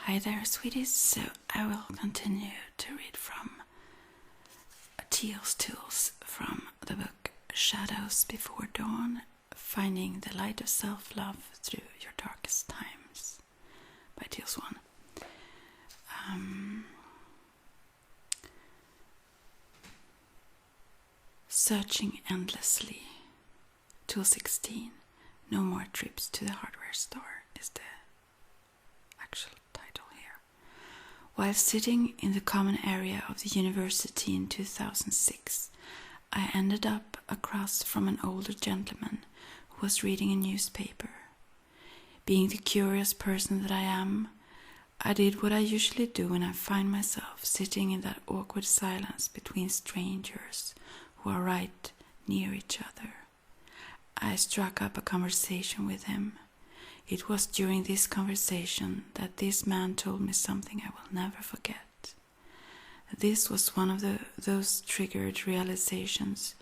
Hi there, sweeties. So I will continue to read from Teals Tools from the book Shadows Before Dawn, Finding the Light of Self-Love Through Your Darkest Times by Teal Swans. Searching endlessly. Tool 16. No more trips to the hardware store is the actual title here. While sitting in the common area of the university in 2006, I ended up across from an older gentleman who was reading a newspaper. Being the curious person that I am, I did what I usually do when I find myself sitting in that awkward silence between strangers who are right near each other. I struck up a conversation with him. It was during this conversation that this man told me something I will never forget. This was one of those triggered realizations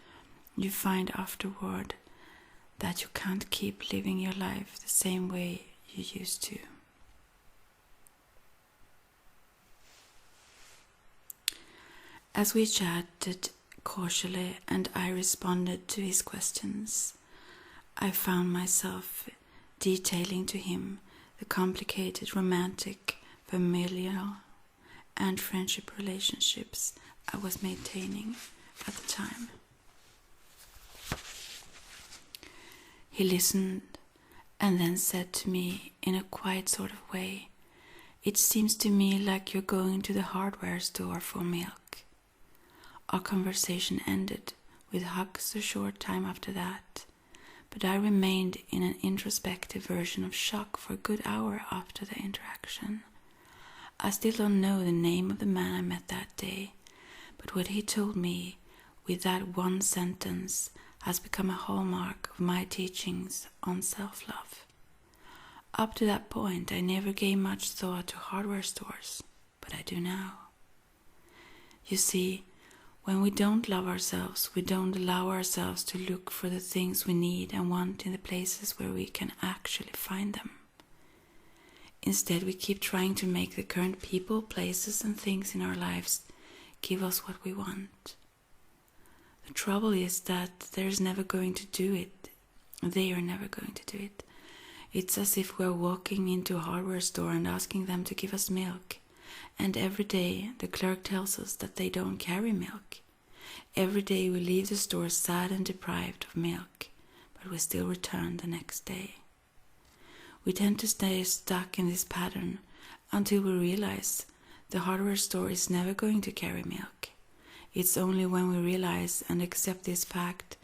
you find afterward, that you can't keep living your life the same way you used to. As we chatted cautiously and I responded to his questions, I found myself detailing to him the complicated romantic, familial, and friendship relationships I was maintaining at the time. He listened and then said to me in a quiet sort of way, "It seems to me like you're going to the hardware store for milk." Our conversation ended with hugs a short time after that, but I remained in an introspective version of shock for a good hour after the interaction. I still don't know the name of the man I met that day, but what he told me with that one sentence has become a hallmark of my teachings on self-love. Up to that point, I never gave much thought to hardware stores, but I do now. You see, when we don't love ourselves, we don't allow ourselves to look for the things we need and want in the places where we can actually find them. Instead, we keep trying to make the current people, places, and things in our lives give us what we want. The trouble is that there's never going to do it. They are never going to do it. It's as if we're walking into a hardware store and asking them to give us milk. And every day the clerk tells us that they don't carry milk. Every day we leave the store sad and deprived of milk, but we still return the next day. We tend to stay stuck in this pattern until we realize the hardware store is never going to carry milk. It's only when we realize and accept this fact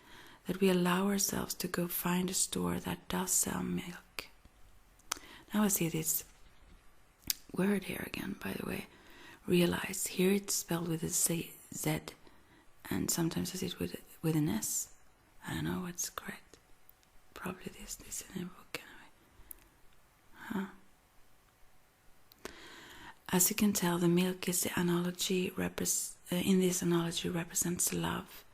that we allow ourselves to go find a store that does sell milk. Now I see this word here again, by the way. Realize. Here it's spelled with a Z, and sometimes I see it with an S. I don't know what's correct. Probably this in a book anyway. As you can tell, the milk is the analogy in this analogy represents love.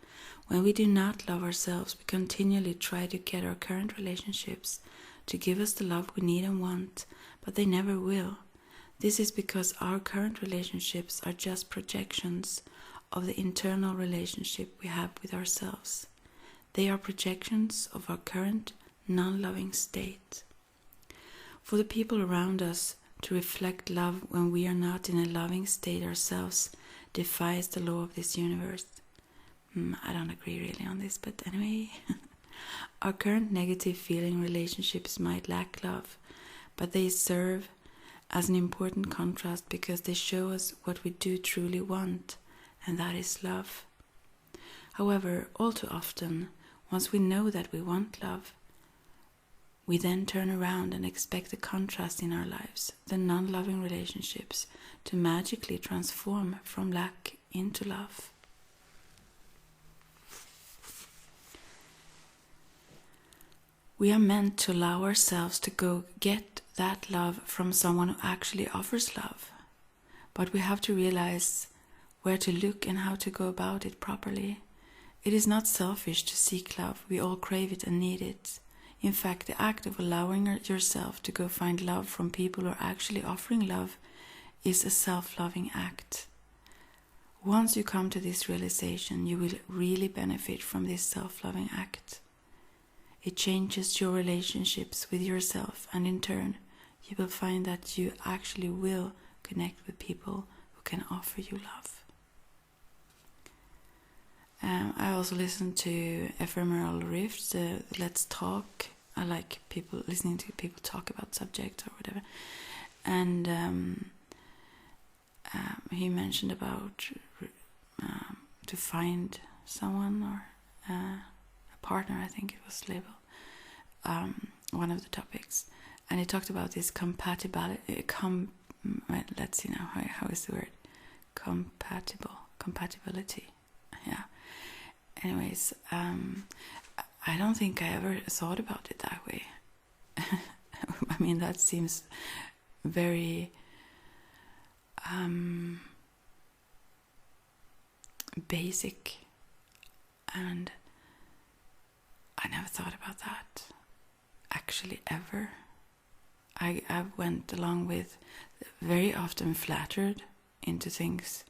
When we do not love ourselves, we continually try to get our current relationships to give us the love we need and want, but they never will. This is because our current relationships are just projections of the internal relationship we have with ourselves. They are projections of our current non-loving state. For the people around us to reflect love when we are not in a loving state ourselves defies the law of this universe. I don't agree really on this, but anyway. Our current negative feeling relationships might lack love, but they serve as an important contrast because they show us what we do truly want, and that is love. However, all too often, once we know that we want love, we then turn around and expect the contrast in our lives, the non-loving relationships, to magically transform from lack into love. We are meant to allow ourselves to go get that love from someone who actually offers love. But we have to realize where to look and how to go about it properly. It is not selfish to seek love. We all crave it and need it. In fact, the act of allowing yourself to go find love from people who are actually offering love is a self-loving act. Once you come to this realization, you will really benefit from this self-loving act. It changes your relationships with yourself, and in turn, you will find that you actually will connect with people who can offer you love. I also listen to Ephemeral Rifts, Let's Talk. I like listening to people talk about subjects or whatever. And he mentioned about to find someone or a partner, I think it was labeled, one of the topics. And he talked about this compatibility, let's see now, how is the word? Compatibility, yeah. Anyways, I don't think I ever thought about it that way. I mean, that seems very basic, and I never thought about that actually ever. I went along with, very often flattered into things,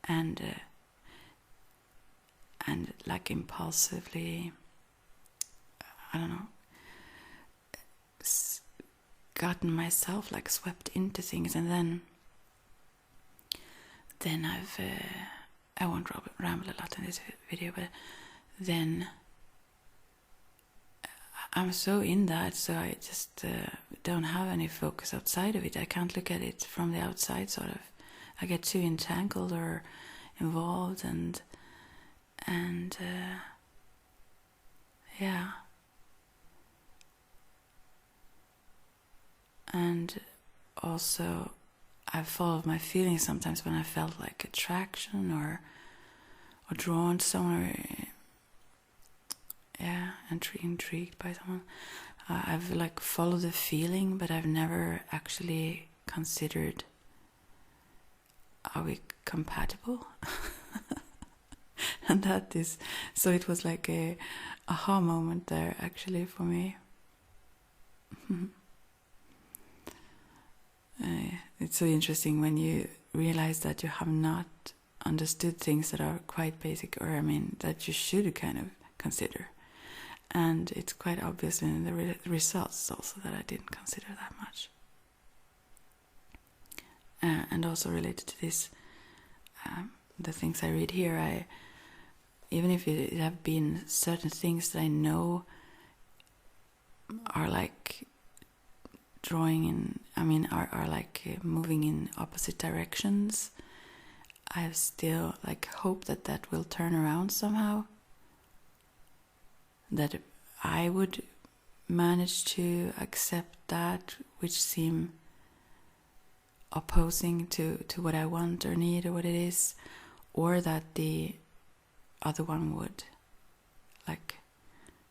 and like impulsively, I don't know, gotten myself like swept into things, and then I won't ramble a lot in this video, but then I'm so in that, so I just don't have any focus outside of it. I can't look at it from the outside, sort of. I get too entangled or involved, and yeah. And also, I followed my feelings sometimes when I felt like attraction or drawn to someone, intrigued by someone. I've like followed the feeling, but I've never actually considered, are we compatible? And that is, so it was like a aha moment there actually for me. It's so interesting when you realize that you have not understood things that are quite basic, or I mean that you should kind of consider. And it's quite obvious in the results also that I didn't consider that much. And also related to this, the things I read here, even if it have been certain things that I know are like drawing in, I mean, are like moving in opposite directions, I still like hope that will turn around somehow, that I would manage to accept that which seem opposing to what I want or need or what it is, or that the other one would like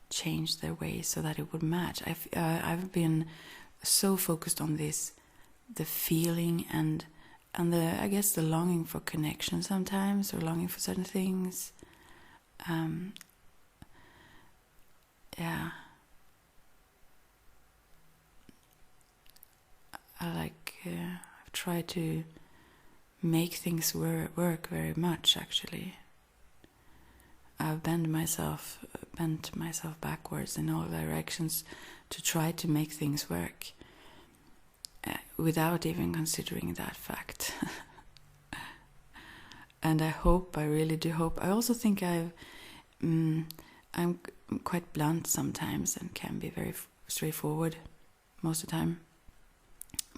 change their ways so that it would match. I've been so focused on this, the feeling and the, I guess, the longing for connection sometimes, or longing for certain things. Yeah. I've tried to make things work very much, actually. I've bent myself backwards in all directions to try to make things work, without even considering that fact. And I really do hope. I also think I'm quite blunt sometimes and can be very straightforward most of the time.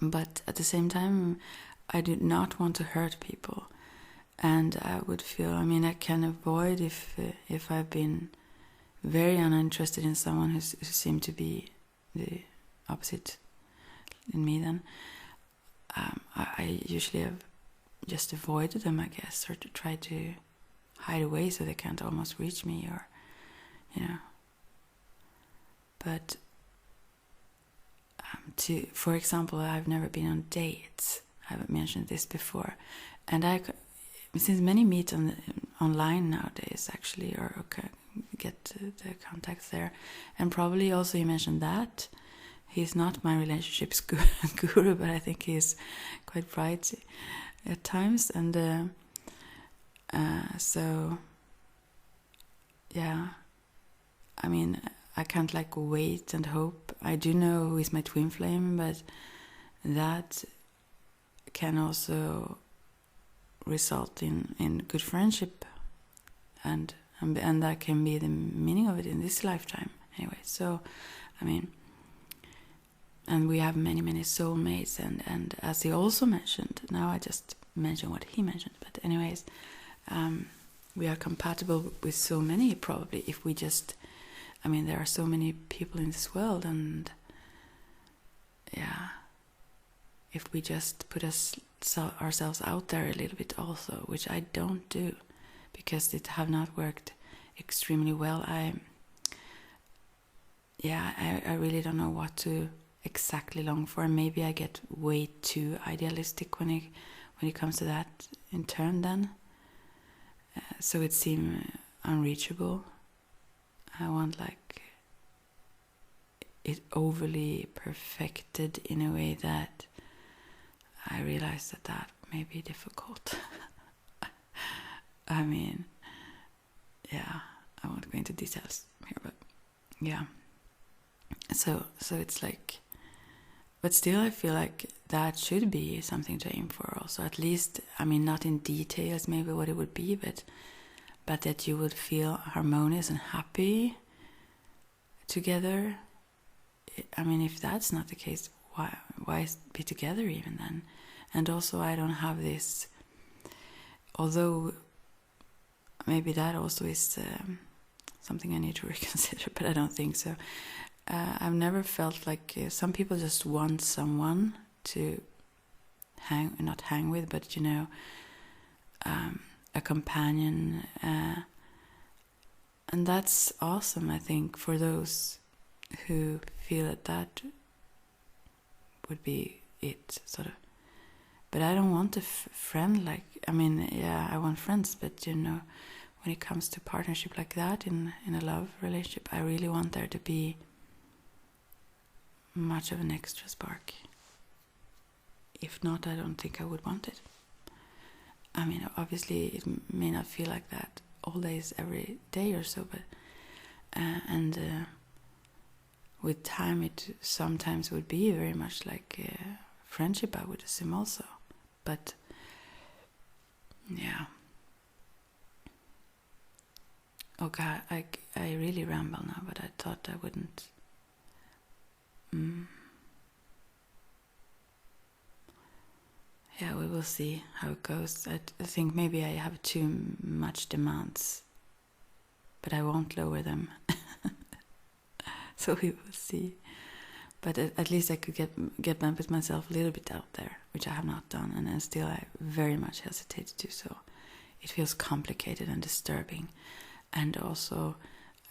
But at the same time, I do not want to hurt people. And I would feel, I mean, I can avoid if I've been very uninterested in someone who seemed to be the opposite in me, then I usually have just avoided them, I guess, or to try to hide away so they can't almost reach me, or, you know. But for example, I've never been on dates. I haven't mentioned this before, and since many meet online nowadays actually, or get the contacts there, and probably also you mentioned that he's not my relationships guru, but I think he's quite bright at times, and so yeah, I mean, I can't like wait and hope. I do know who is my twin flame, but that can also result in good friendship, and that can be the meaning of it in this lifetime anyway. So I mean, and we have many soulmates, and as he also mentioned, now I just mentioned what he mentioned, but anyways, we are compatible with so many, probably, if we just, I mean, there are so many people in this world, and yeah, if we just put ourselves out there a little bit also, which I don't do, because it have not worked extremely well. I really don't know what to exactly long for. Maybe I get way too idealistic when it comes to that in turn then. So it seems unreachable. I want like it overly perfected in a way that I realize that may be difficult. I mean, yeah, I won't go into details here, but yeah. So it's like, but still I feel like that should be something to aim for also, at least, I mean, not in details maybe what it would be, but that you would feel harmonious and happy together. I mean, if that's not the case, why be together even then? And also I don't have this, although maybe that also is something I need to reconsider, but I don't think so. I've never felt like some people just want someone to not hang with, but you know, a companion, and that's awesome, I think, for those who feel that would be it, sort of. But I don't want a friend like, I mean, yeah, I want friends, but you know, when it comes to partnership like that in a love relationship, I really want there to be much of an extra spark. If not, I don't think I would want it. I mean, obviously it may not feel like that all days every day or so, but with time it sometimes would be very much like friendship, I would assume also. But yeah, okay, I really ramble now, but I thought I wouldn't. Yeah, we will see how it goes. I think maybe I have too much demands, but I won't lower them. So we will see. But at least I could get myself a little bit out there, which I have not done, and still I very much hesitate to do so. It feels complicated and disturbing, and also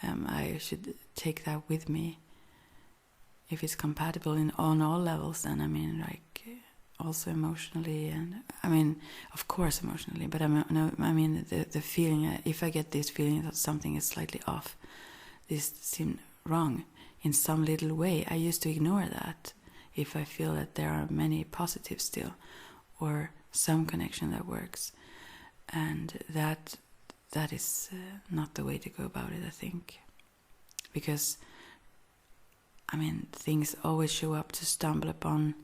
I should take that with me. If it's compatible on all levels, then I mean, like, also emotionally, and I mean, of course emotionally, but I mean the feeling, if I get this feeling that something is slightly off, this seems wrong in some little way, I used to ignore that if I feel that there are many positives still, or some connection that works, and that is not the way to go about it, I think, because I mean, things always show up to stumble upon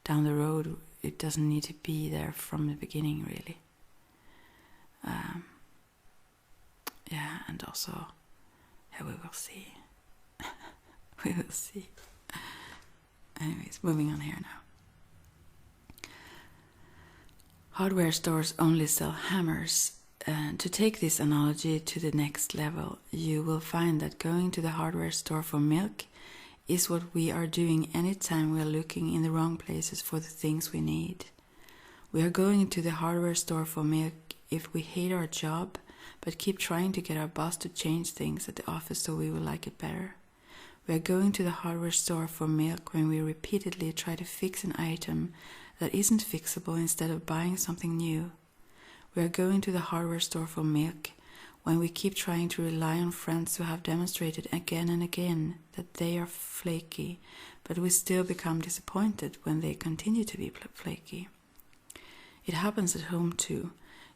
down the road. It doesn't need to be there from the beginning, really. Yeah, and also, yeah, we will see. We will see. Anyways, moving on here now. Hardware stores only sell hammers. To take this analogy to the next level, you will find that going to the hardware store for milk is what we are doing anytime we are looking in the wrong places for the things we need. We are going to the hardware store for milk if we hate our job, but keep trying to get our boss to change things at the office so we will like it better. We are going to the hardware store for milk when we repeatedly try to fix an item that isn't fixable instead of buying something new. We are going to the hardware store for milk when we keep trying to rely on friends who have demonstrated again and again that they are flaky, but we still become disappointed when they continue to be flaky. It happens at home too.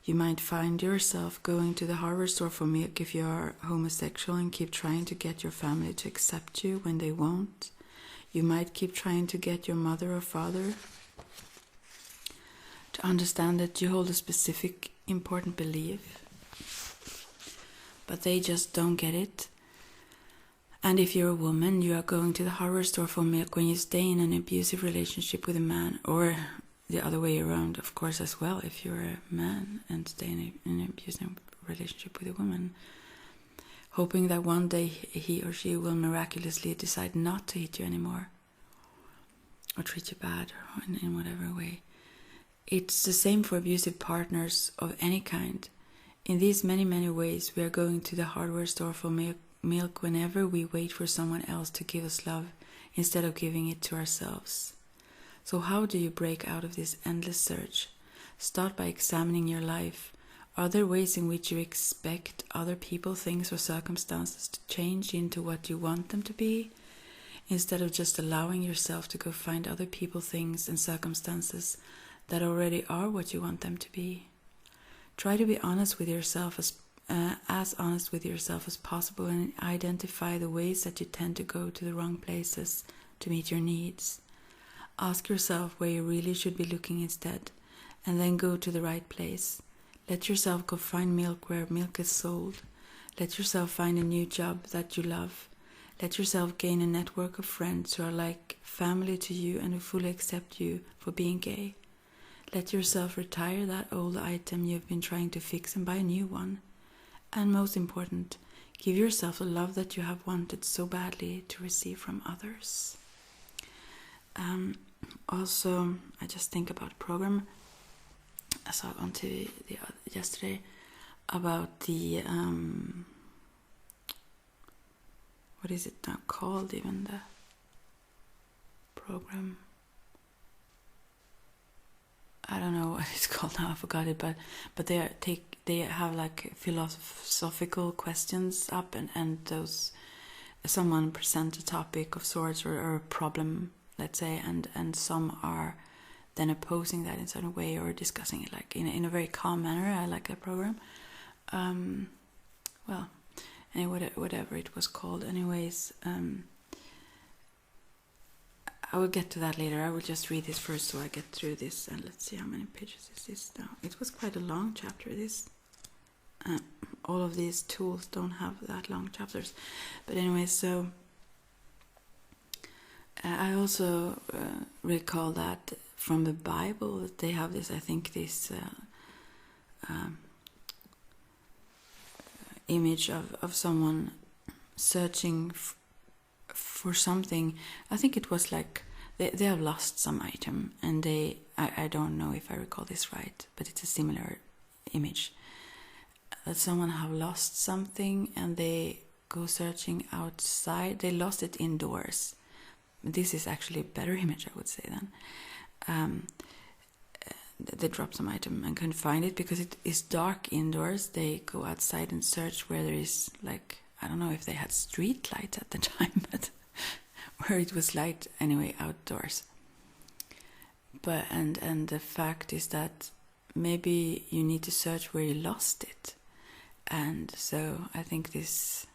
You might find yourself going to the hardware store for milk if you are homosexual and keep trying to get your family to accept you when they won't. You might keep trying to get your mother or father to understand that you hold a specific important belief, but they just don't get it. And if you're a woman, you are going to the hardware store for milk when you stay in an abusive relationship with a man, or the other way around, of course, as well, if you're a man and stay in an abusive relationship with a woman, hoping that one day he or she will miraculously decide not to hit you anymore, or treat you bad, or in whatever way. It's the same for abusive partners of any kind. In these many, many ways, we are going to the hardware store for milk whenever we wait for someone else to give us love instead of giving it to ourselves. So how do you break out of this endless search? Start by examining your life. Are there ways in which you expect other people, things, or circumstances to change into what you want them to be, instead of just allowing yourself to go find other people, things, and circumstances that already are what you want them to be? Try to be honest with yourself, as honest with yourself as possible, and identify the ways that you tend to go to the wrong places to meet your needs. Ask yourself where you really should be looking instead, and then go to the right place. Let yourself go find milk where milk is sold. Let yourself find a new job that you love. Let yourself gain a network of friends who are like family to you and who fully accept you for being gay. Let yourself retire that old item you've been trying to fix and buy a new one. And most important, give yourself the love that you have wanted so badly to receive from others. Also, I just think about a program I saw on TV yesterday about the what is it now called? Even the program, I don't know what it's called now. I forgot it. But they have like philosophical questions up, and those someone present a topic of sorts or a problem, let's say, and some are then opposing that in a certain way or discussing it like in a very calm manner. I like that program. Well, anyway, whatever it was called. Anyways, I will get to that later. I will just read this first so I get through this, and let's see how many pages is this now. It was quite a long chapter, this. All of these tools don't have that long chapters. But anyway, so I also recall that from the Bible that they have this, I think this image of someone searching for something. I think it was like they have lost some item, and I don't know if I recall this right, but it's a similar image. That someone have lost something and they go searching outside. They lost it indoors. This is actually a better image, I would say, then. They dropped some item and couldn't find it because it is dark indoors. They go outside and search where there is, like, I don't know if they had street lights at the time, but where it was light anyway outdoors. But and the fact is that maybe you need to search where you lost it. And so I think this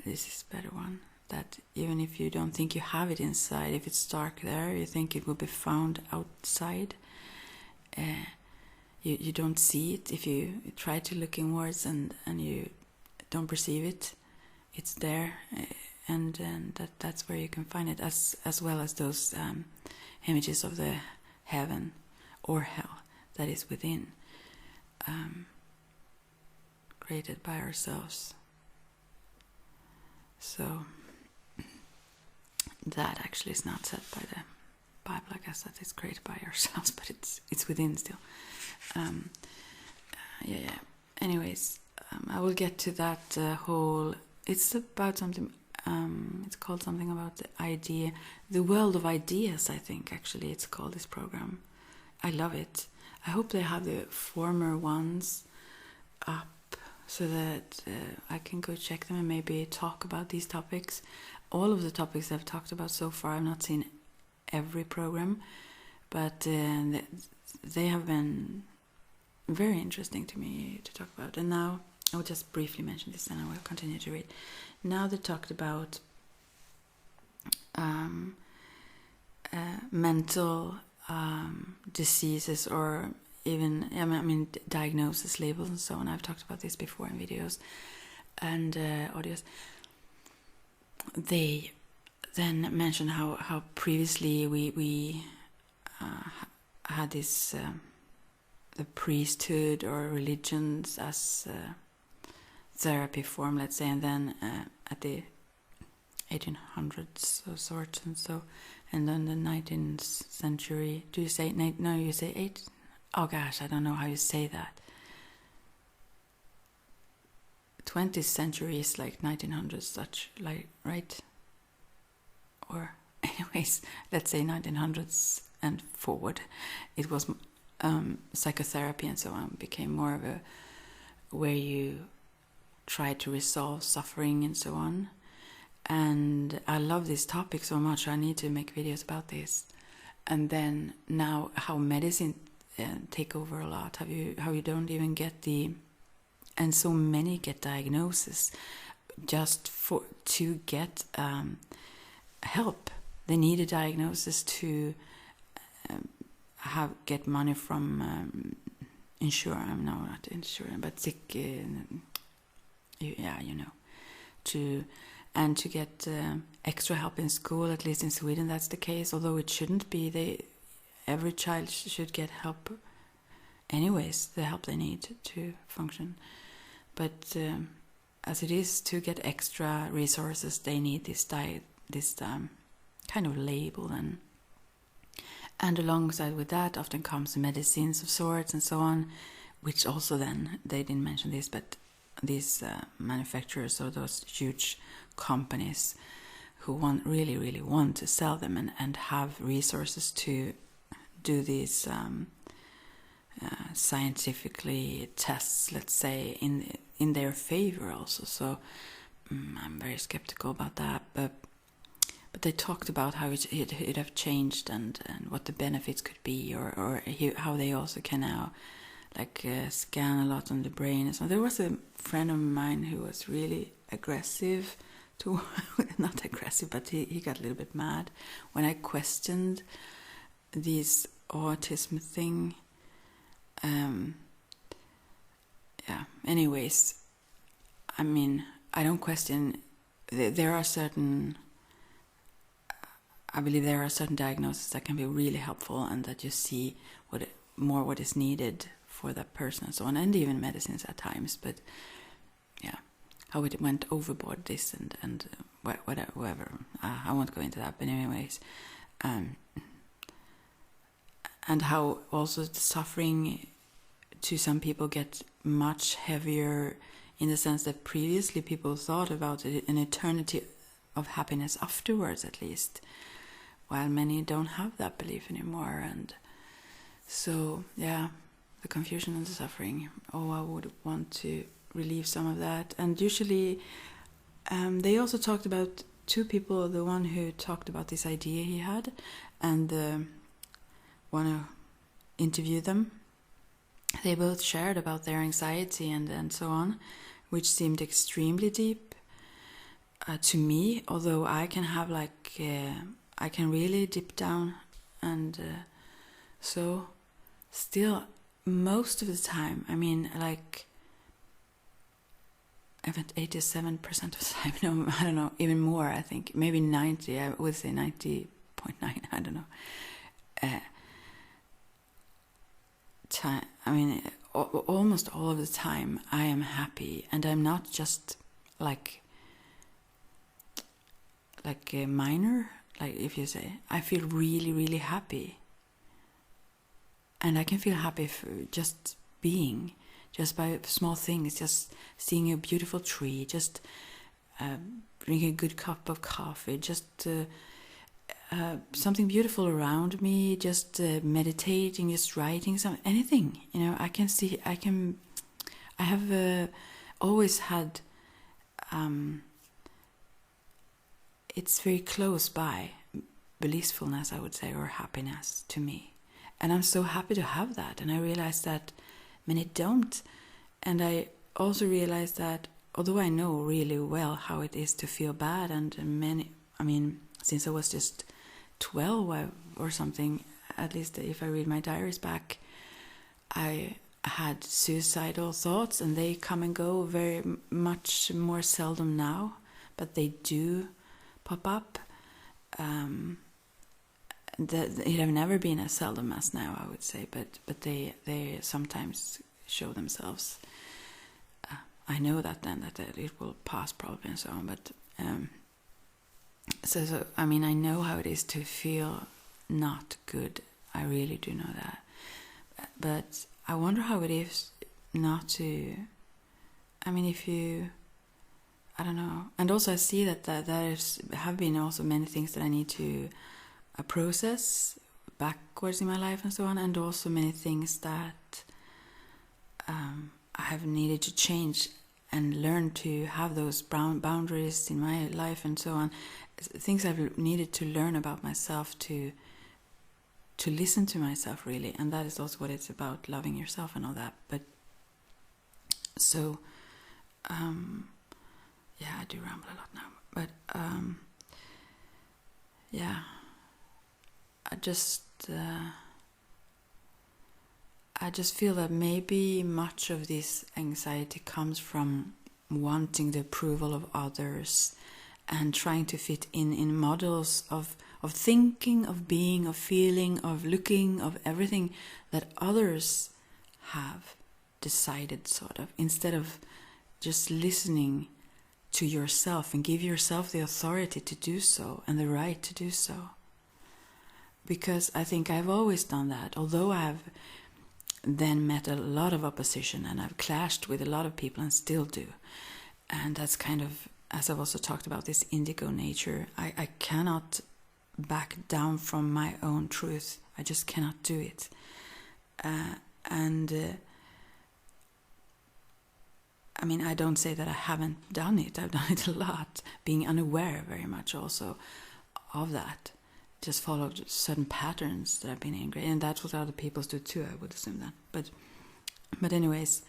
is a better one, that even if you don't think you have it inside, if it's dark there, you think it will be found outside. You don't see it. If you try to look inwards and you don't perceive it, it's there, and that's where you can find it, as well as those images of the heaven or hell that is within, created by ourselves. So that actually is not said by the Bible. I guess that it's created by ourselves, but it's within still. Yeah. Anyways, I will get to that whole. It's about something. It's called something about the idea, the world of ideas. I think actually it's called this program. I love it. I hope they have the former ones up so that I can go check them and maybe talk about these topics. All of the topics I've talked about so far, I've not seen every program, but they have been very interesting to me to talk about. And now I will just briefly mention this and I will continue to read. Now they talked about mental diseases, or even diagnosis labels and so on. I've talked about this before in videos and audios. They then mentioned how previously we had this the priesthood or religions as therapy form, let's say, and then at the 1800s of sorts and so, and then the 19th century. Do you say no? You say 8? Oh gosh, I don't know how you say that. 20th century is like 1900s, such like, right? Or anyways, let's say 1900s and forward. It was psychotherapy and so on became more of a where you try to resolve suffering and so on. And I love this topic so much. I need to make videos about this. And then now how medicine take over a lot. How you don't even get and so many get diagnosis just to get help. They need a diagnosis to get money from insurance. No, not insurance, but sick. To get extra help in school. At least in Sweden, that's the case. Although it shouldn't be. Every child should get help. Anyways, the help they need to function. But as it is, to get extra resources, they need this kind of label, and alongside with that often comes medicines of sorts and so on, which also then, they didn't mention this, but these manufacturers or those huge companies who really want to sell them and have resources to do these scientifically tests, let's say, in their favor also. So I'm very skeptical about that, but they talked about how it have changed and what the benefits could be, or how they also can now scan a lot on the brain and so on. There was a friend of mine who was really aggressive not aggressive, but he got a little bit mad when I questioned this autism thing. Anyways, I don't question. There are certain, I believe there are certain diagnoses that can be really helpful, and that you see what is needed for that person and so on, and even medicines at times. But how it went overboard, this and whatever. I won't go into that, but anyways, and how also the suffering to some people get much heavier, in the sense that previously people thought about an eternity of happiness afterwards, at least, while many don't have that belief anymore. And so the confusion and the suffering, I would want to relieve some of that. And usually they also talked about two people, the one who talked about this idea he had, and the one who interviewed them. They both shared about their anxiety and so on, which seemed extremely deep to me, although I can have I can really dip down, and so still most of the time, 87% of the time, no, I don't know, even more, I think, maybe 90, I would say 90.9, I don't know. Almost all of the time I am happy, and I'm not just like a minor, if you say, I feel really, really happy. And I can feel happy for just being, just by small things, just seeing a beautiful tree, just drinking a good cup of coffee, just something beautiful around me, just meditating, just writing, anything. I have always had. It's very close by, blissfulness, I would say, or happiness to me, and I'm so happy to have that. And I realize that many don't, and I also realize that although I know really well how it is to feel bad, and since I was just 12 or something, at least if I read my diaries back, I had suicidal thoughts, and they come and go very much more seldom now, but they do pop up. It have never been as seldom as now, I would say, but they sometimes show themselves. I know that it will pass probably and so on, but so I know how it is to feel not good. I really do know that, but I wonder how it is not to. If you, I don't know. And also I see that there have been also many things that I need to process backwards in my life and so on, and also many things that I have needed to change and learn to have those boundaries in my life and so on. Things I've needed to learn about myself, to listen to myself really, and that is also what it's about, loving yourself and all that. But so I do ramble a lot now, but I just feel that maybe much of this anxiety comes from wanting the approval of others and trying to fit in models of thinking, of being, of feeling, of looking, of everything that others have decided, sort of, instead of just listening to yourself and give yourself the authority to do so and the right to do so. Because I think I've always done that, although I have then met a lot of opposition and I've clashed with a lot of people and still do. And that's kind of, as I've also talked about, this indigo nature. I cannot back down from my own truth. I just cannot do it. I don't say that I haven't done it. I've done it a lot, being unaware very much also of that. Just followed certain patterns that I've been in, and that's what other people do too, I would assume that. But anyways,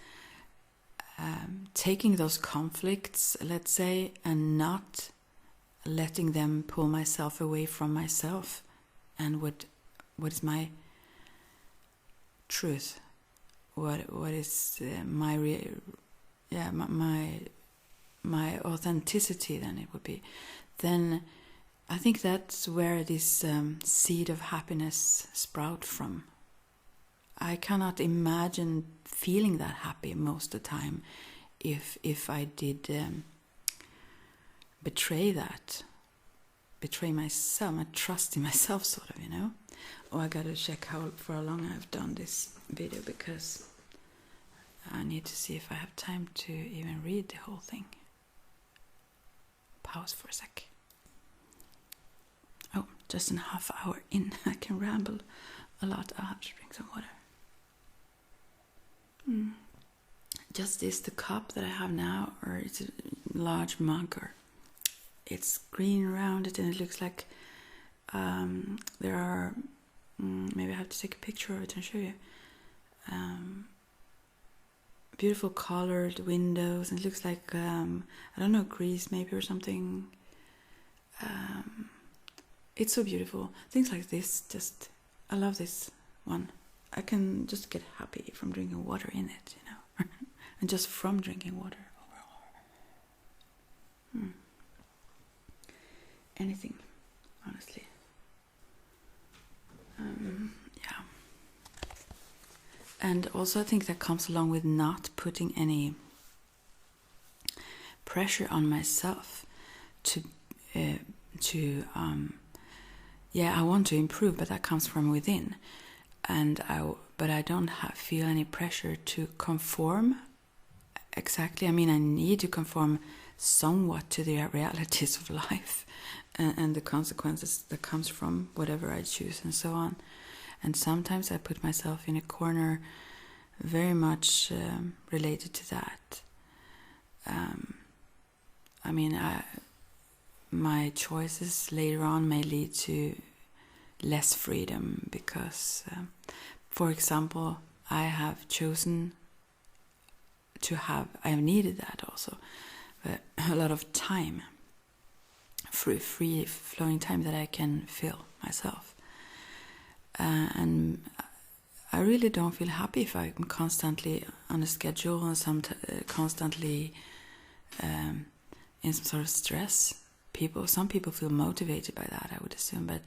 taking those conflicts, let's say, and not letting them pull myself away from myself and what is my truth, what is my authenticity, then it would be, then I think that's where this seed of happiness sprout from. I cannot imagine feeling that happy most of the time if I did betray myself, my trust in myself, sort of, Oh, I gotta check for how long I've done this video, because I need to see if I have time to even read the whole thing. Pause for a sec. Oh, just in a half hour in, I can ramble a lot. I'll have to drink some water. Just the cup that I have now, or it's a large mug, or it's green around it, and it looks like there are, maybe I have to take a picture of it and show you, beautiful colored windows, and it looks like, I don't know, Greece maybe or something. It's so beautiful. Things like this, I love this one. I can just get happy from drinking water in it, and just from drinking water. Anything, honestly. And also I think that comes along with not putting any pressure on myself I want to improve, but that comes from within, but I don't feel any pressure to conform exactly. I need to conform somewhat to the realities of life and the consequences that comes from whatever I choose and so on. And sometimes I put myself in a corner very much related to that. I mean, my choices later on may lead to less freedom because, for example, I have chosen to have, I have needed that also, but a lot of time, free flowing time that I can fill myself. And I really don't feel happy if I'm constantly on a schedule and constantly in some sort of stress. Some people feel motivated by that, I would assume, but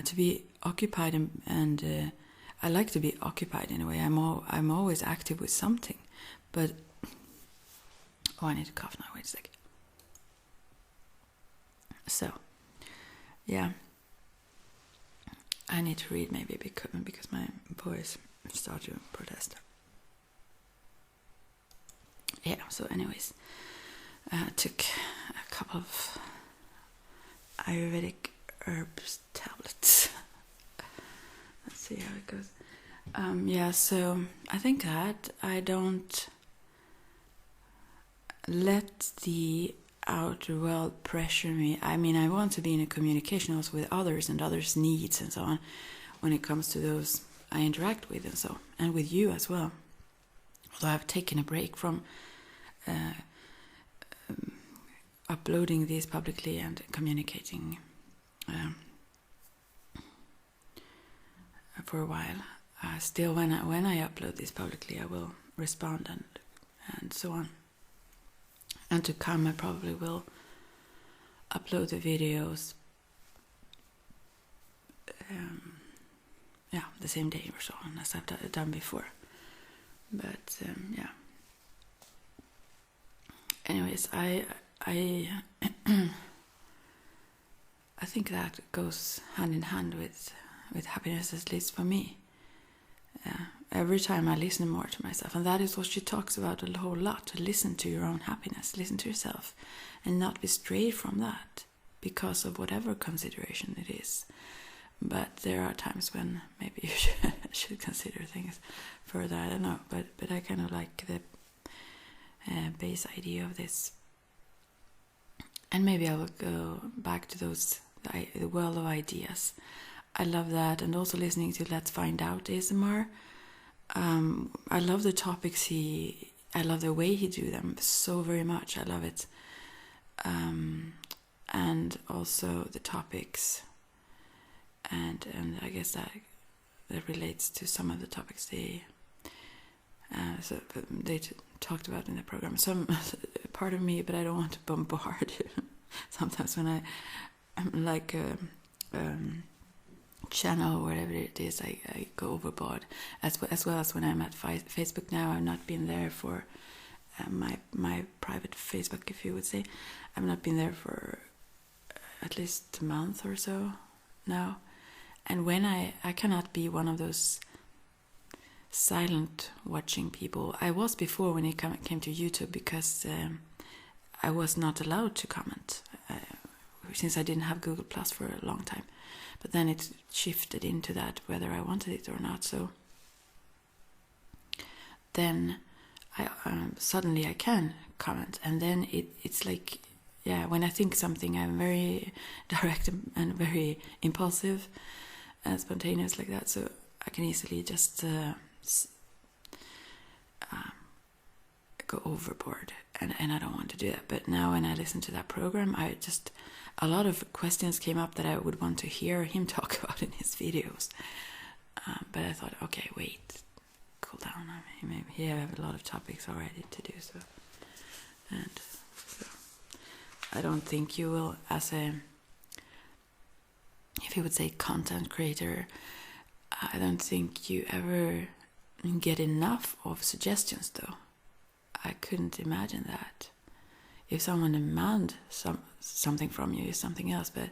to be occupied and I like to be occupied in a way. I'm always active with something, but I need to cough now. Wait a second. So, yeah, I need to read maybe because my voice start to protest. Yeah. So, anyways, I took a couple of Ayurvedic herbs tablets. Let's see how it goes. Yeah, so I think that I don't let the outer world pressure me. I mean, I want to be in a communication also with others and others' needs and so on when it comes to those I interact with and so, and with you as well. Although I've taken a break from uploading these publicly and communicating for a while. Still, when I upload this publicly, I will respond and so on. And to come, I probably will upload the videos, the same day or so on as I've done before. But yeah. Anyways, I think that goes hand in hand with happiness, at least for me. Every time I listen more to myself, and that is what she talks about a whole lot, to listen to your own happiness, listen to yourself, and not be strayed from that because of whatever consideration it is. But there are times when maybe you should consider things further, I don't know, but I kind of like the base idea of this. And maybe I will go back to the world of ideas. I love that, and also listening to Let's Find Out ASMR. I love the topics I love the way he do them so very much. I love it. And also the topics, and I guess that relates to some of the topics they talked about in the program. Some part of me, but I don't want to bombard. Sometimes when I'm like channel or whatever it is, I go overboard. As well as when I'm at Facebook now, I've not been there for my private Facebook, if you would say. I've not been there for at least a month or so now. And when I cannot be one of those silent watching people. I was before when it came to YouTube, because I was not allowed to comment since I didn't have Google Plus for a long time. But then it shifted into that whether I wanted it or not. So then suddenly I can comment, and then it's like, yeah, when I think something, I'm very direct and very impulsive and spontaneous like that. So I can easily just go overboard, and I don't want to do that. But now when I listen to that program, a lot of questions came up that I would want to hear him talk about in his videos. But I thought, okay, wait, cool down. I mean, maybe he have a lot of topics already to do so. And so I don't think you will, if you would say content creator, I don't think you ever get enough of suggestions, though. I couldn't imagine that. If someone demands something from you is something else, but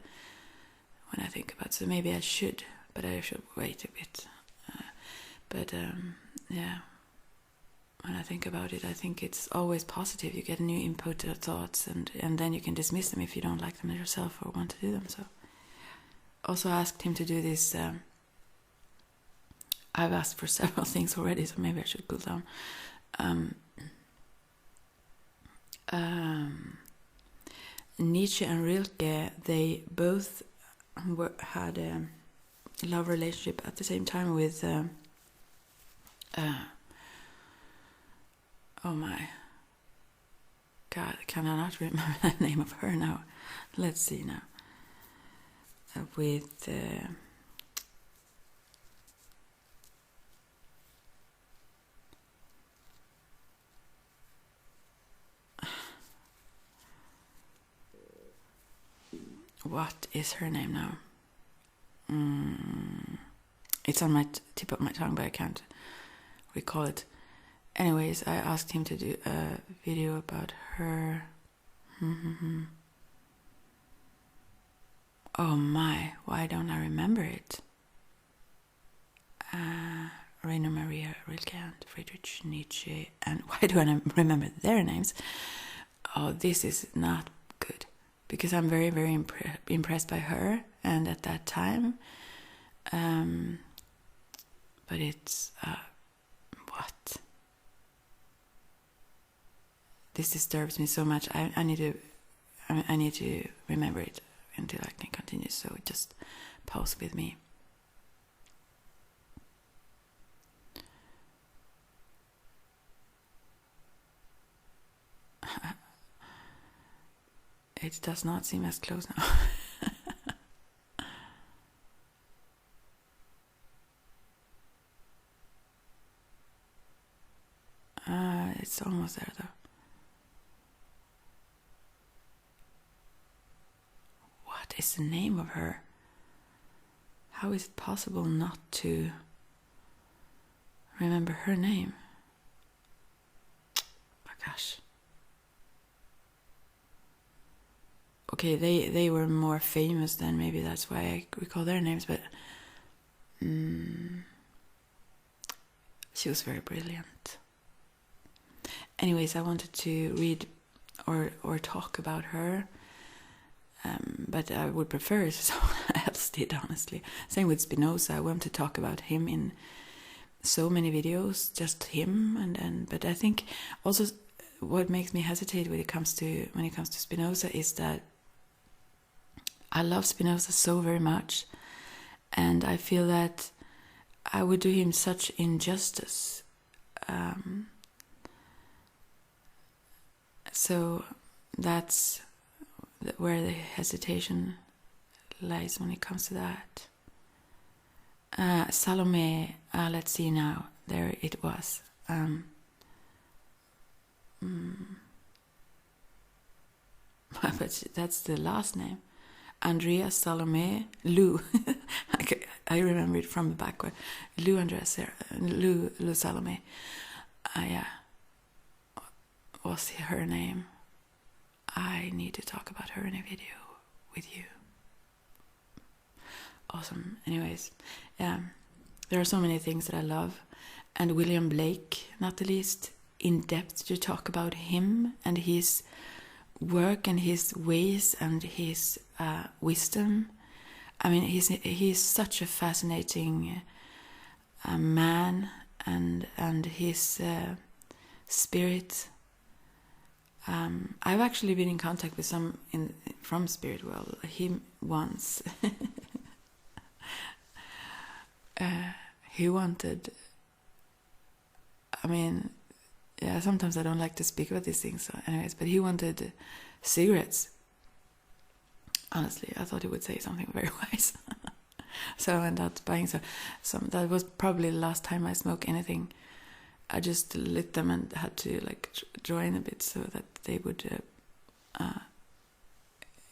when I think about it, so maybe I should, but I should wait a bit. Yeah. when I think about it, I think it's always positive. You get new input or thoughts, and then you can dismiss them if you don't like them yourself or want to do them. So also asked him to do this. I've asked for several things already, so maybe I should cool down. Nietzsche and Rilke, they both had a love relationship at the same time with oh my God, can I not remember the name of her now? Let's see now. With what is her name now? It's on my tip of my tongue, but I can't recall it. Anyways, I asked him to do a video about her. Oh my, why don't I remember it? Rainer Maria Rilke and Friedrich Nietzsche. And why do I remember their names? Oh, this is not good. Because I'm very, very impressed by her. And at that time. But it's... what? This disturbs me so much. I need to remember it until I can continue. So just pause with me. It does not seem as close now. It's almost there though. What is the name of her? How is it possible not to remember her name? Oh gosh. Okay, they were more famous then, maybe that's why I recall their names, but she was very brilliant. Anyways, I wanted to read or talk about her, but I would prefer if someone else did, honestly. Same with Spinoza. I want to talk about him in so many videos, just him, but I think also what makes me hesitate when it comes to Spinoza is that I love Spinoza so very much, and I feel that I would do him such injustice. So that's where the hesitation lies when it comes to that. Salome, let's see now. There it was. But that's the last name. Andrea Salome Lou. I remember it from the backward. Lou Andrea Lou Salome. Yeah. Was her name. I need to talk about her in a video with you. Awesome. Anyways, there are so many things that I love, and William Blake, not the least, in depth to talk about him and his work and his ways and his wisdom. I mean, he's such a fascinating man, and his spirit. I've actually been in contact with some from Spirit World. Him once. He wanted. I mean, yeah. Sometimes I don't like to speak about these things. So anyways, but he wanted cigarettes. Honestly, I thought he would say something very wise. So I ended up buying some. That was probably the last time I smoked anything. I just lit them and had to draw in a bit so that they would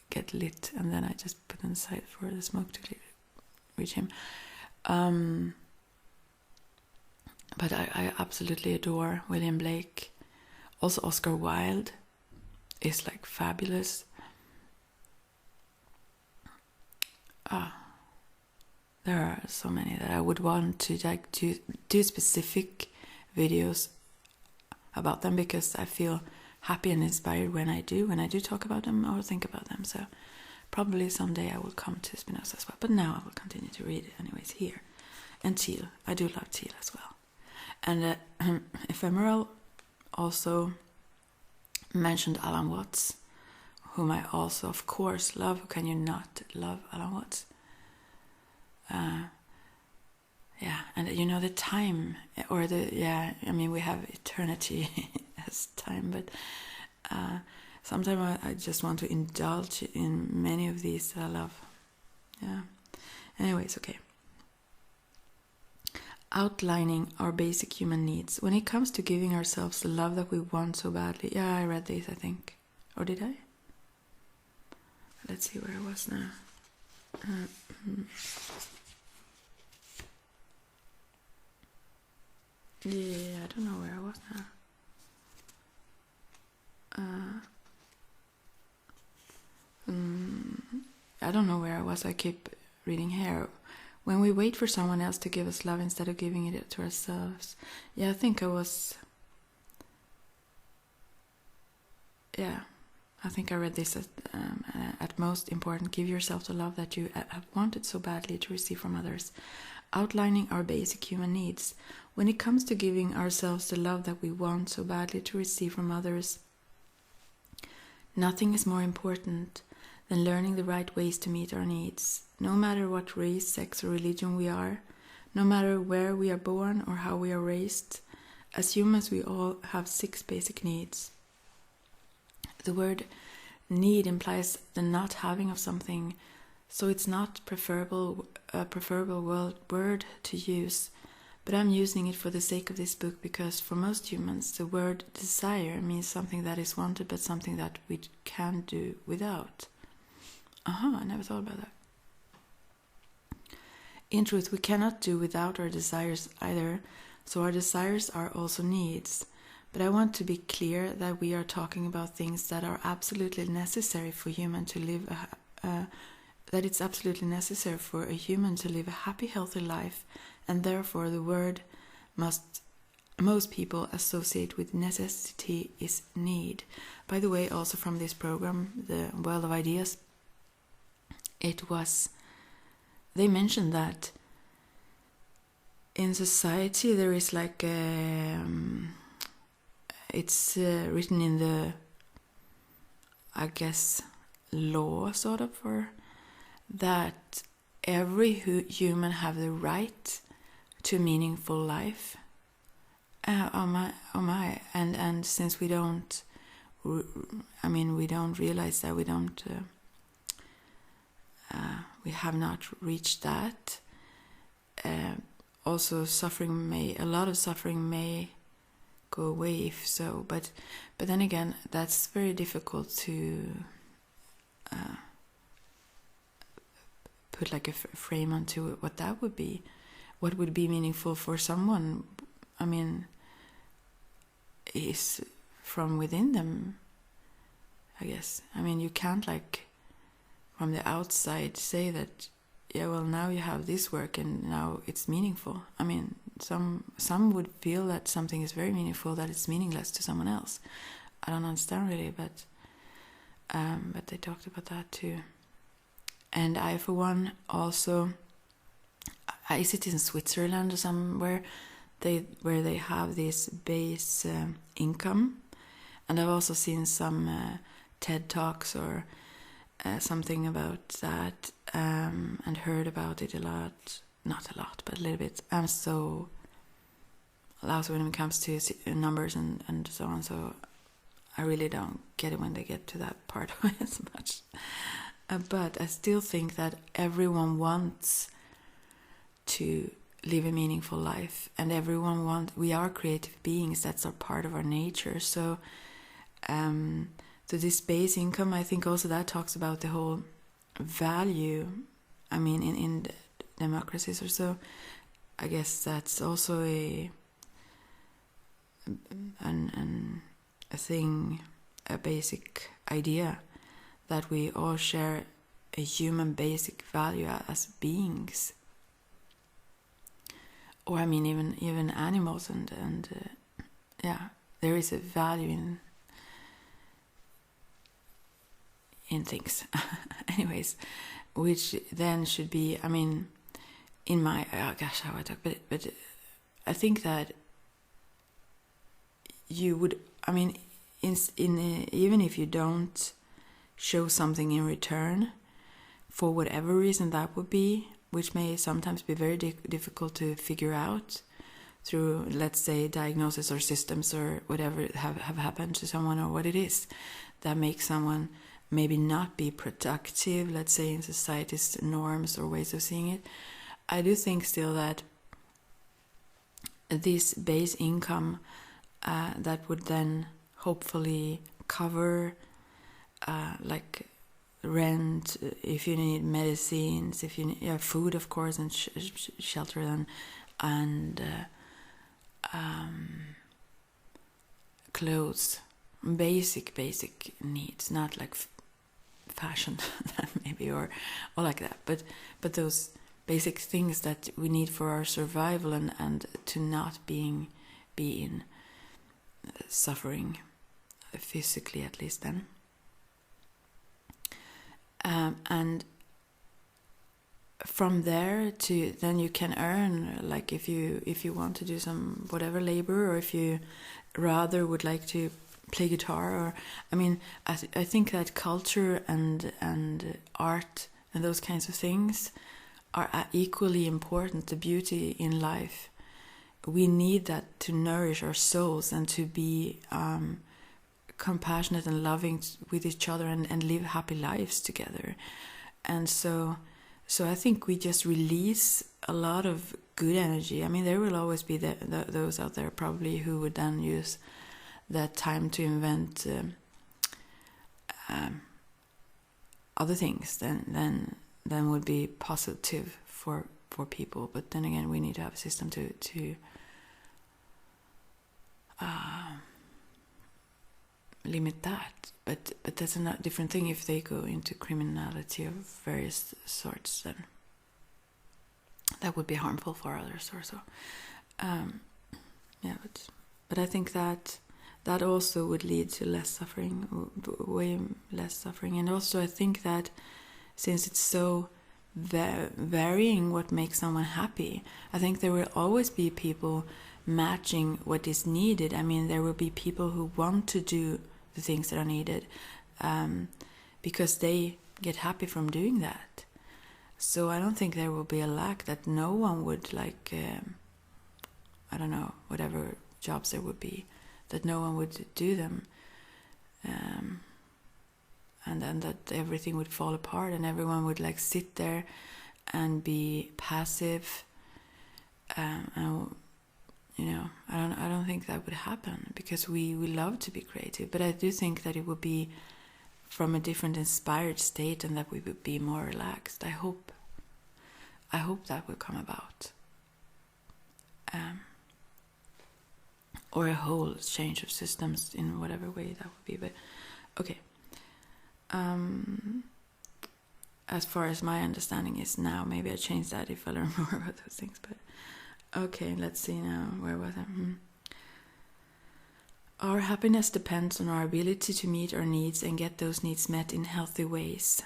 get lit, and then I just put them aside for the smoke to reach him. But I absolutely adore William Blake. Also Oscar Wilde is fabulous. There are so many that I would want to do specific videos about them, because I feel happy and inspired when I do talk about them or think about them. So probably someday I will come to Spinoza as well. But now I will continue to read it anyways here. And Teal. I do love Teal as well. And Ephemeral also mentioned Alan Watts, whom I also, of course, love. Who can you not love Alan Watts? Yeah, and you know the time, or we have eternity as time, but sometimes I just want to indulge in many of these that I love. Yeah. Anyways, okay. Outlining our basic human needs. When it comes to giving ourselves the love that we want so badly. Yeah, I read this, I think. Or did I? Let's see where I was now. Yeah, I don't know where I was now. I don't know where I was. I keep reading here. When we wait for someone else to give us love instead of giving it to ourselves. Yeah, I think I was... Yeah, I think I read this at most important. Give yourself the love that you have wanted so badly to receive from others. Outlining our basic human needs. When it comes to giving ourselves the love that we want so badly to receive from others, nothing is more important than learning the right ways to meet our needs. No matter what race, sex, or religion we are, no matter where we are born or how we are raised, as humans we all have 6 basic needs. The word need implies the not having of something, so it's not a preferable word to use, but I'm using it for the sake of this book because for most humans the word desire means something that is wanted but something that we can do without. I never thought about that. In truth, we cannot do without our desires either, so our desires are also needs. But I want to be clear that we are talking about things that are absolutely necessary for human to live that it's absolutely necessary for a human to live a happy, healthy life, and therefore the word most people associate with necessity is need. By the way, also from this program, The World of Ideas, they mentioned that in society there is like it's written in the, I guess, law sort of, or that every human have the right to a meaningful life. And since we don't, we don't realize that, we have not reached that. Also, a lot of suffering may go away if so, but then again, that's very difficult to put like a frame onto what that would be. What would be meaningful for someone, is from within them, I guess. You can't like from the outside say that, yeah, well, now you have this work and now it's meaningful. Some would feel that something is very meaningful, that it's meaningless to someone else. I don't understand really, but they talked about that too. And I, for one, also, is it in Switzerland or somewhere, where they have this base income, and I've also seen some TED Talks or something about that, and heard about it a lot. Not a lot, but a little bit. I'm so lousy when it comes to numbers and so on, so I really don't get it when they get to that part as much. But I still think that everyone wants to live a meaningful life, and we are creative beings. That's our part of our nature. So this base income, I think also that talks about the whole value. In democracies or so, I guess that's also a thing, a basic idea, that we all share a human basic value as beings. Or even animals and there is a value in things. Anyways, which then should be, I mean, in my, oh gosh, how I talk, but I think that you would, I mean, even if you don't show something in return, for whatever reason that would be, which may sometimes be very difficult to figure out through, let's say, diagnosis or systems or whatever have happened to someone, or what it is that makes someone maybe not be productive, let's say, in society's norms or ways of seeing it. I do think still that this base income that would then hopefully cover like rent, if you need medicines, if you need food, of course, and shelter, and clothes, basic needs, not like fashion maybe or like that, but those basic things that we need for our survival and to not be in suffering physically, at least then. And from there to then you can earn, like if you want to do some whatever labor, or if you rather would like to play guitar, or I mean, I think that culture and art and those kinds of things are equally important. The beauty in life, we need that to nourish our souls and to be compassionate and loving with each other and live happy lives together. And so I think we just release a lot of good energy. I mean, there will always be those out there probably who would then use that time to invent other things than would be positive for people. But then again, we need to have a system to limit that. But that's a different thing if they go into criminality of various sorts. Then that would be harmful for others or so. Yeah, but I think that also would lead to less suffering, way less suffering. And also I think that since it's so varying what makes someone happy, I think there will always be people matching what is needed. I mean, there will be people who want to do the things that are needed because they get happy from doing that. So I don't think there will be a lack, that no one would like, I don't know, whatever jobs there would be, that no one would do them, and then that everything would fall apart and everyone would like sit there and be passive. And, you know, I don't think that would happen, because we love to be creative. But I do think that it would be from a different inspired state, and that we would be more relaxed. I hope that will come about. Or a whole change of systems in whatever way that would be. But okay. As far as my understanding is now, maybe I change that if I learn more about those things. But okay, let's see now. Where was I? Our happiness depends on our ability to meet our needs and get those needs met in healthy ways.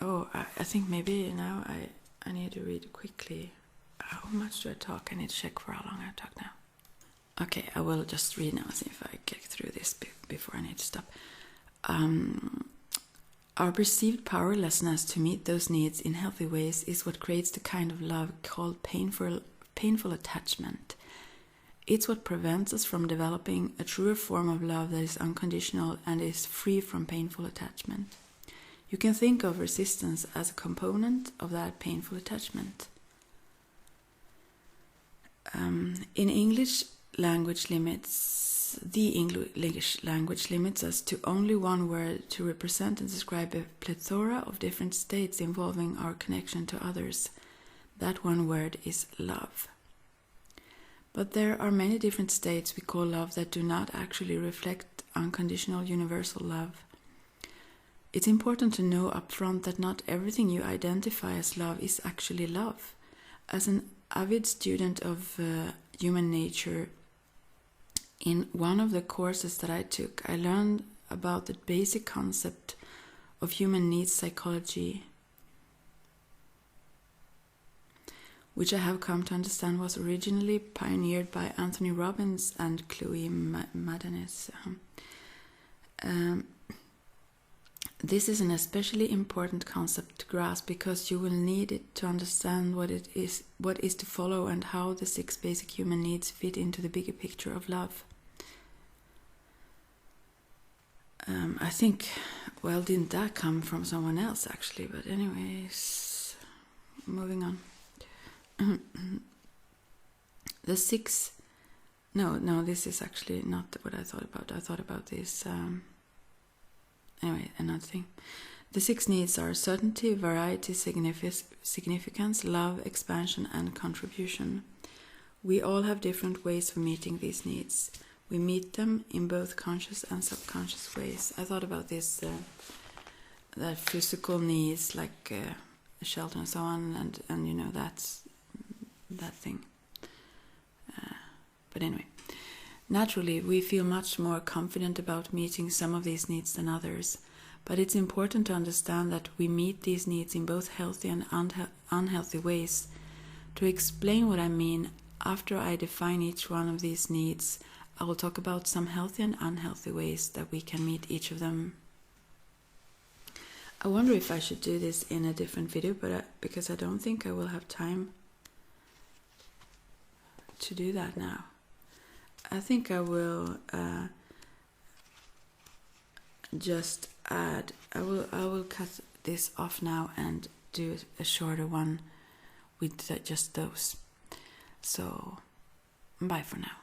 Oh, I think maybe now I need to read quickly. How much do I talk? I need to check for how long I talk now. Okay, I will just read now, see if I get through this before I need to stop. Our perceived powerlessness to meet those needs in healthy ways is what creates the kind of love called painful attachment. It's what prevents us from developing a truer form of love that is unconditional and is free from painful attachment. You can think of resistance as a component of that painful attachment. The English language limits us to only one word to represent and describe a plethora of different states involving our connection to others. That one word is love. But there are many different states we call love that do not actually reflect unconditional universal love. It's important to know up front that not everything you identify as love is actually love. As an avid student of human nature In one of the courses that I took, I learned about the basic concept of human needs psychology, which I have come to understand was originally pioneered by Anthony Robbins and Chloe Madanes. This is an especially important concept to grasp because you will need it to understand what is to follow and how the 6 basic human needs fit into the bigger picture of love. I think, well, didn't that come from someone else actually? But anyways, moving on. The 6, no, this is actually not what I thought about. I thought about this. Anyway, another thing. The 6 needs are certainty, variety, significance, love, expansion, and contribution. We all have different ways of meeting these needs. We meet them in both conscious and subconscious ways. I thought about this, that physical needs like shelter and so on, and you know, that's that thing. But anyway. Naturally, we feel much more confident about meeting some of these needs than others, but it's important to understand that we meet these needs in both healthy and unhealthy ways. To explain what I mean, after I define each one of these needs, I will talk about some healthy and unhealthy ways that we can meet each of them. I wonder if I should do this in a different video, but because I don't think I will have time to do that now. I think I will just add. I will cut this off now and do a shorter one with just those. So, bye for now.